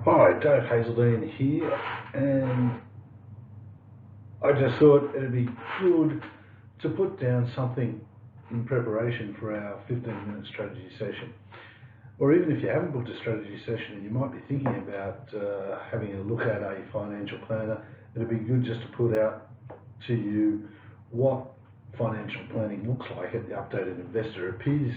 Hi, Dave Hazeldine here, and I just thought it'd be good to put down something in preparation for our 15-minute strategy session. Or even if you haven't booked a strategy session and you might be thinking about having a look at a financial planner, it'd be good just to put out to you what financial planning looks like at the Updated Investor. It appears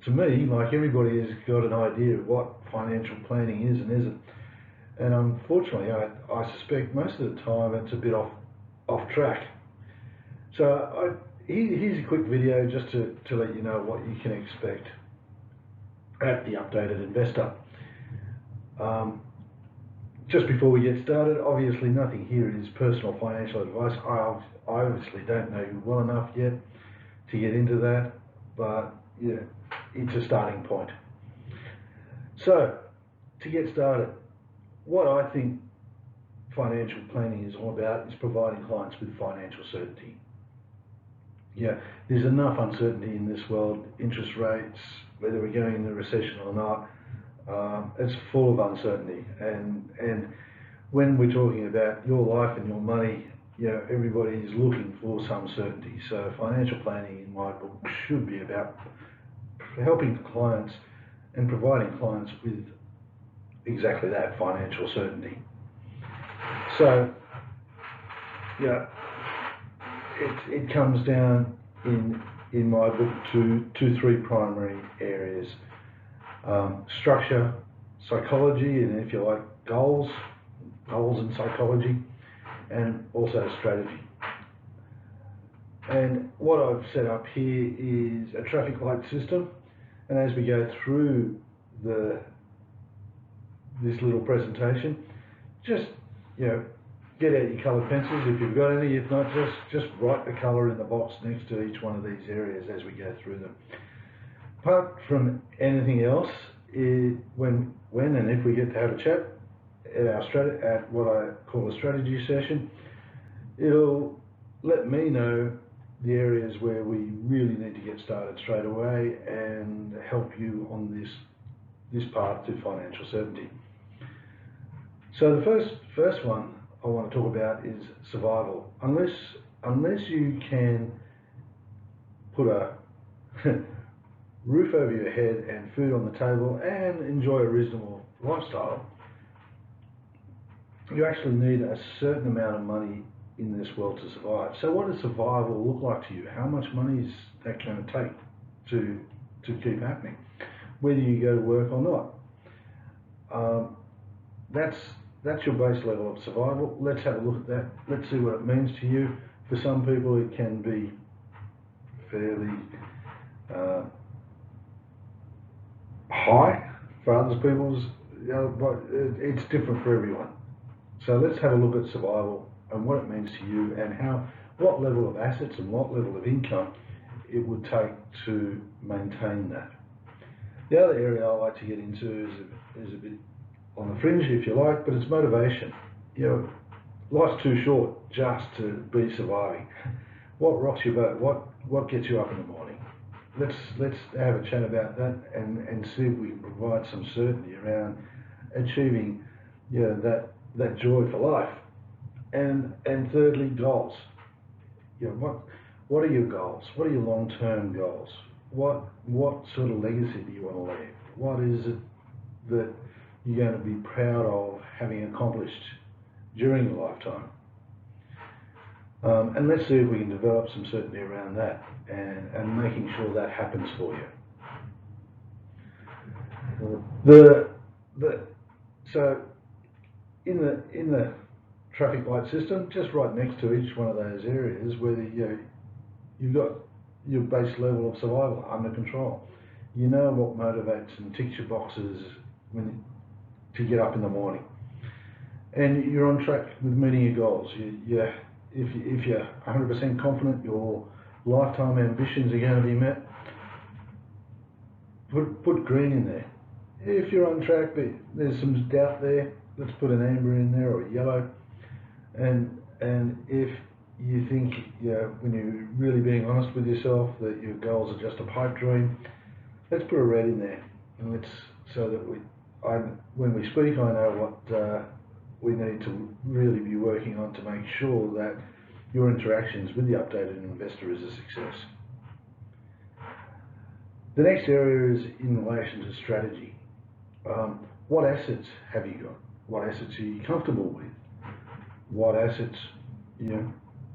to me like everybody has got an idea of what financial planning is and isn't. And unfortunately, I suspect most of the time it's a bit off track. So here's a quick video just to let you know what you can expect at the Updated Investor. Just before we get started, obviously nothing here is personal financial advice. I obviously don't know you well enough yet to get into that, but yeah, it's a starting point. So, to get started, what I think financial planning is all about is providing clients with financial certainty. Yeah, there's enough uncertainty in this world, interest rates, whether we're going into a recession or not, it's full of uncertainty. And when we're talking about your life and your money, everybody is looking for some certainty. So financial planning in my book should be about helping clients and providing clients with exactly that, financial certainty. So, it comes down in my book to three primary areas: structure, psychology, and if you like, goals and psychology, and also strategy. And what I've set up here is a traffic light system, and as we go through this little presentation, just get out your coloured pencils if you've got any. If not, just write the colour in the box next to each one of these areas as we go through them. Apart from anything else, when and if we get to have a chat at what I call a strategy session, it'll let me know the areas where we really need to get started straight away and help you on this path to financial certainty. So the first one I want to talk about is survival. Unless you can put a roof over your head and food on the table and enjoy a reasonable lifestyle, you actually need a certain amount of money in this world to survive. So what does survival look like to you? How much money is that going to take to keep happening, whether you go to work or not? That's your base level of survival. Let's have a look at that. Let's see what it means to you. For some people, it can be fairly high. For other people's, but it's different for everyone. So let's have a look at survival and what it means to you, and what level of assets and what level of income it would take to maintain that. The other area I like to get into is a bit on the fringe, if you like, but it's motivation. Life's too short just to be surviving. What rocks your boat? What gets you up in the morning? Let's have a chat about that and see if we can provide some certainty around achieving that joy for life. And thirdly, goals. What are your goals? What are your long-term goals? What sort of legacy do you want to leave? What is it that you're going to be proud of having accomplished during your lifetime? And let's see if we can develop some certainty around that and making sure that happens for you. So in the traffic light system, just right next to each one of those areas, whether you've got your base level of survival under control. You know what motivates and ticks your boxes to get up in the morning, and you're on track with meeting your goals. If you're 100% confident your lifetime ambitions are going to be met, put green in there. If you're on track but there's some doubt there, let's put an amber in there or a yellow. And if you think, when you're really being honest with yourself, that your goals are just a pipe dream, let's put a red in there, and so that when we speak, I know what we need to really be working on to make sure that your interactions with the updated investor is a success. The next area is in relation to strategy. What assets have you got? What assets are you comfortable with? What assets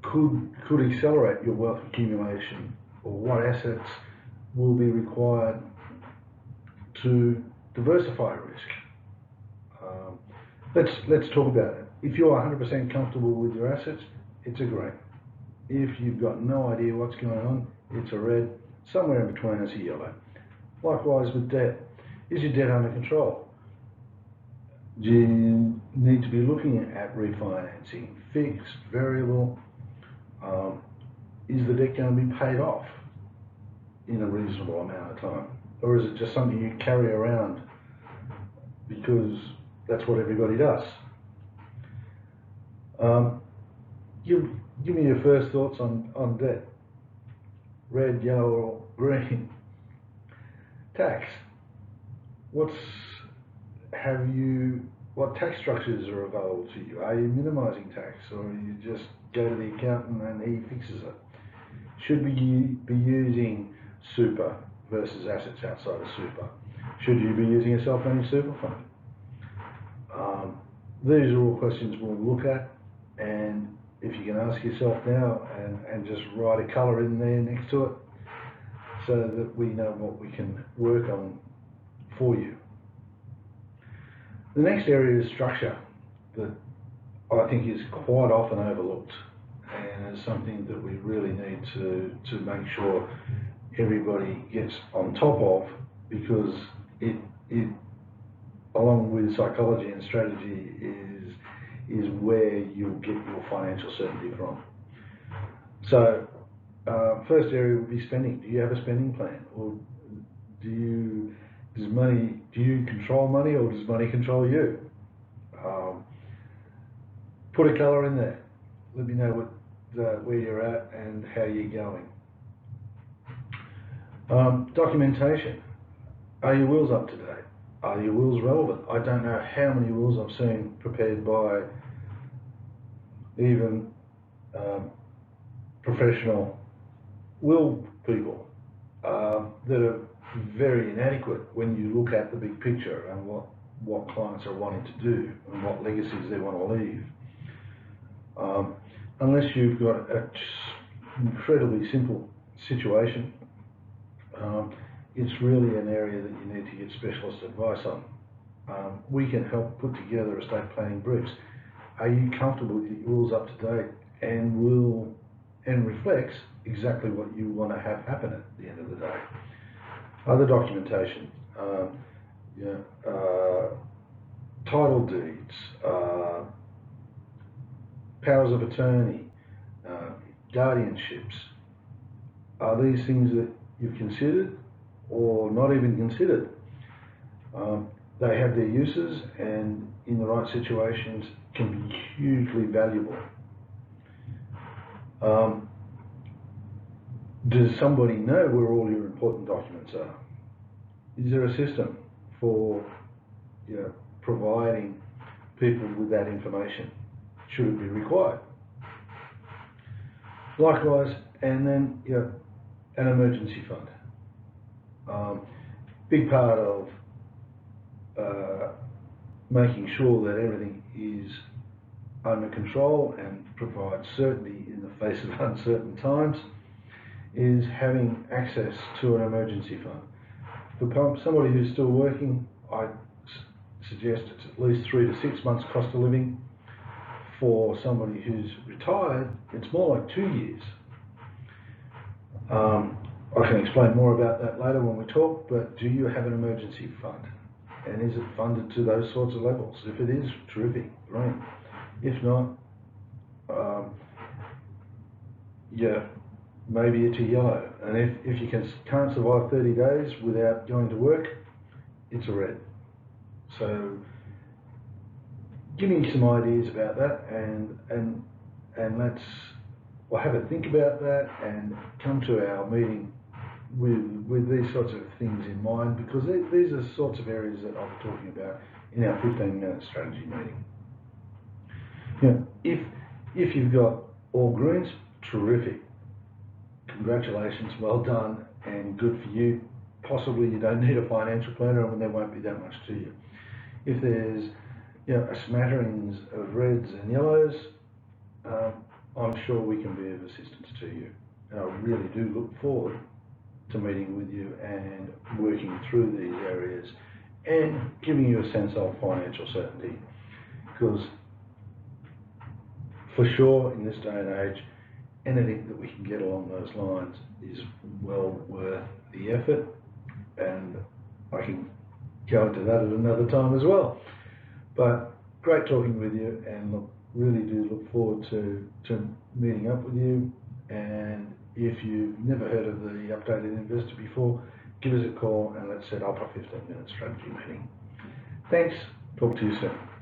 could accelerate your wealth accumulation, or what assets will be required to diversify risk? Let's talk about it. If you're 100% comfortable with your assets, it's a great. If you've got no idea what's going on, it's a red. Somewhere in between is a yellow. Likewise with debt. Is your debt under control? Do you need to be looking at refinancing, fixed, variable? Is the debt going to be paid off in a reasonable amount of time? Or is it just something you carry around because that's what everybody does? Give me your first thoughts on debt. Red, yellow, or green. Tax. What tax structures are available to you? Are you minimising tax, or you just go to the accountant and he fixes it? Should we be using super versus assets outside of super? Should you be using a self-managed super fund? These are all questions we'll look at, and if you can ask yourself now and just write a colour in there next to it so that we know what we can work on for you. The next area is structure, that I think is quite often overlooked, and is something that we really need to make sure everybody gets on top of, because it along with psychology and strategy is where you'll get your financial certainty from. So first area would be spending. Do you have a spending plan, or do you control money, or does money control you? Put a colour in there. Let me know where you're at and how you're going. Documentation. Are your wills up to date? Are your wills relevant? I don't know how many wills I've seen prepared by even professional will people that are very inadequate when you look at the big picture and what clients are wanting to do and what legacies they want to leave. Unless you've got an incredibly simple situation, it's really an area that you need to get specialist advice on. We can help put together estate planning briefs. Are you comfortable with your wills up to date and reflects exactly what you want to have happen at the end of the day? Other documentation, title deeds, powers of attorney, guardianships. Are these things that you've considered or not even considered? They have their uses, and in the right situations can be hugely valuable. Does somebody know where all your important documents are? Is there a system for providing people with that information? Should it be required? Likewise, and then an emergency fund. Big part of making sure that everything is under control and provides certainty in the face of uncertain times is having access to an emergency fund. For somebody who's still working, I suggest it's at least 3 to 6 months cost of living. For somebody who's retired, it's more like 2 years. I can explain more about that later when we talk, but do you have an emergency fund? And is it funded to those sorts of levels? If it is, terrific, great. If not, maybe it's a yellow. And if you can't survive 30 days without going to work, it's a red. So give me some ideas about that, and let's have a think about that and come to our meeting with these sorts of things in mind, because these are the sorts of areas that I'll be talking about in our 15-minute strategy meeting. You know, if you've got all greens, terrific. Congratulations, well done, and good for you. Possibly you don't need a financial planner, and there won't be that much to you. If there's a smatterings of reds and yellows, I'm sure we can be of assistance to you. And I really do look forward to meeting with you and working through these areas and giving you a sense of financial certainty. Because for sure, in this day and age, anything that we can get along those lines is well worth the effort, and I can go into that at another time as well. But great talking with you, and really do look forward to meeting up with you. And if you've never heard of the Updated Investor before, give us a call and let's set up a 15-minute strategy meeting. Thanks. Talk to you soon.